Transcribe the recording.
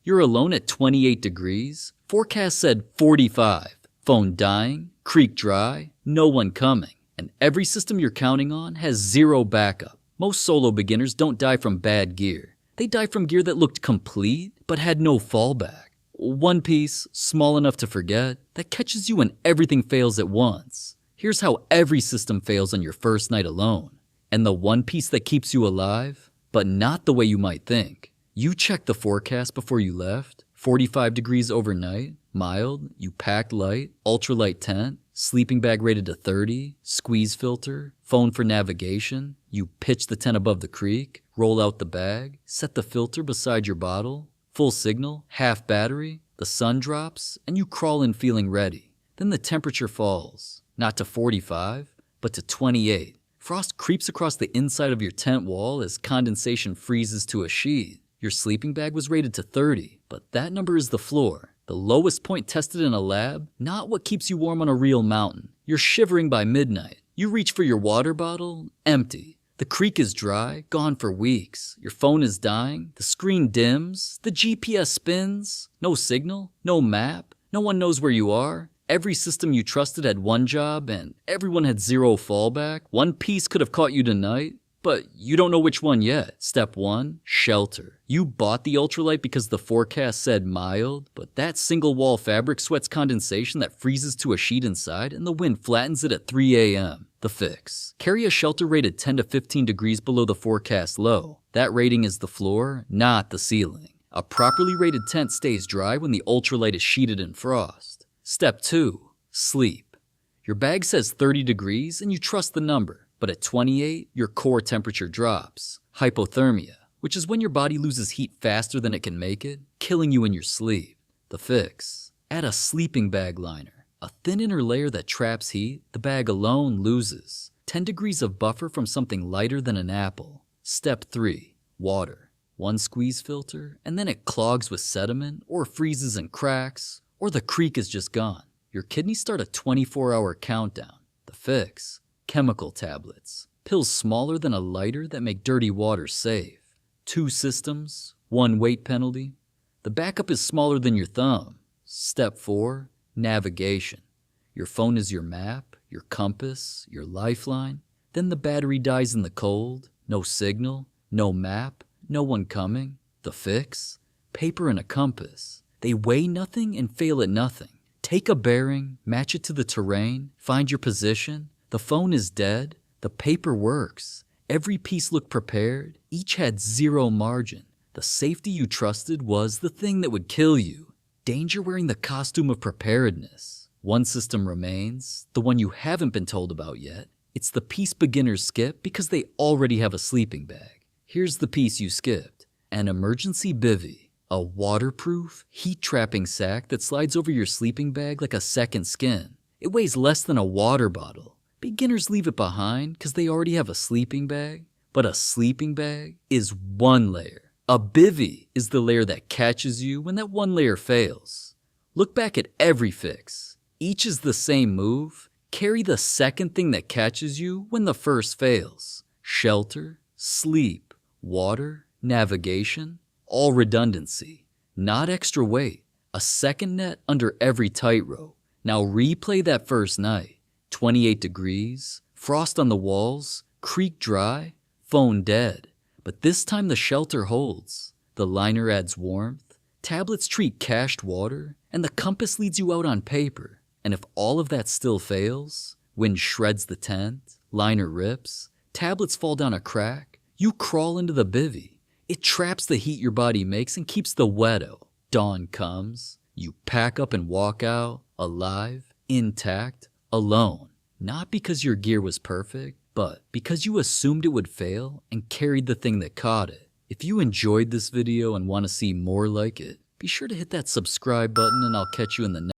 You're alone at 28 degrees. Forecast said 45. Phone dying, creek dry, no one coming. And every system you're counting on has zero backup. Most solo beginners don't die from bad gear. They die from gear that looked complete but had no fallback. One piece, small enough to forget, that catches you when everything fails at once. Here's how every system fails on your first night alone. And the one piece that keeps you alive, but not the way you might think. You checked the forecast before you left, 45 degrees overnight, mild, you packed light, ultralight tent, sleeping bag rated to 30, squeeze filter, phone for navigation, you pitch the tent above the creek, roll out the bag, set the filter beside your bottle, full signal, half battery, the sun drops, and you crawl in feeling ready. Then the temperature falls, not to 45, but to 28. Frost creeps across the inside of your tent wall as condensation freezes to a sheet. Your sleeping bag was rated to 30, but that number is the floor. The lowest point tested in a lab, not what keeps you warm on a real mountain. You're shivering by midnight. You reach for your water bottle, empty. The creek is dry, gone for weeks. Your phone is dying, the screen dims, the GPS spins. No signal, no map, no one knows where you are. Every system you trusted had one job and everyone had zero fallback. One piece could have caught you tonight, but you don't know which one yet. Step 1, shelter. You bought the ultralight because the forecast said mild, but that single wall fabric sweats condensation that freezes to a sheet inside and the wind flattens it at 3 a.m. The fix. Carry a shelter rated 10 to 15 degrees below the forecast low. That rating is the floor, not the ceiling. A properly rated tent stays dry when the ultralight is sheeted in frost. Step 2, sleep. Your bag says 30 degrees and you trust the number, but at 28, your core temperature drops. Hypothermia, which is when your body loses heat faster than it can make it, killing you in your sleep. The fix. Add a sleeping bag liner. A thin inner layer that traps heat, the bag alone loses. 10 degrees of buffer from something lighter than an apple. Step 3, water. One squeeze filter, and then it clogs with sediment, or freezes and cracks, or the creek is just gone. Your kidneys start a 24-hour countdown. The fix. Chemical tablets. Pills smaller than a lighter that make dirty water safe. 2 systems, 1 weight penalty. The backup is smaller than your thumb. Step 4, navigation. Your phone is your map, your compass, your lifeline. Then the battery dies in the cold. No signal, no map, no one coming. The fix? Paper and a compass. They weigh nothing and fail at nothing. Take a bearing, match it to the terrain, find your position. The phone is dead. The paper works. Every piece looked prepared. Each had zero margin. The safety you trusted was the thing that would kill you. Danger wearing the costume of preparedness. One system remains, the one you haven't been told about yet. It's the piece beginners skip because they already have a sleeping bag. Here's the piece you skipped. An emergency bivvy. A waterproof, heat-trapping sack that slides over your sleeping bag like a second skin. It weighs less than a water bottle. Beginners leave it behind because they already have a sleeping bag. But a sleeping bag is one layer. A bivvy is the layer that catches you when that one layer fails. Look back at every fix. Each is the same move. Carry the second thing that catches you when the first fails. Shelter, sleep, water, navigation. All redundancy, not extra weight, a second net under every tightrope. Now replay that first night. 28 degrees, frost on the walls, creek dry, phone dead. But this time the shelter holds. The liner adds warmth, tablets treat cached water, and the compass leads you out on paper. And if all of that still fails, wind shreds the tent, liner rips, tablets fall down a crack, you crawl into the bivvy. It traps the heat your body makes and keeps the wet out. Dawn comes. You pack up and walk out, alive, intact, alone. Not because your gear was perfect, but because you assumed it would fail and carried the thing that caught it. If you enjoyed this video and want to see more like it, be sure to hit that subscribe button and I'll catch you in the next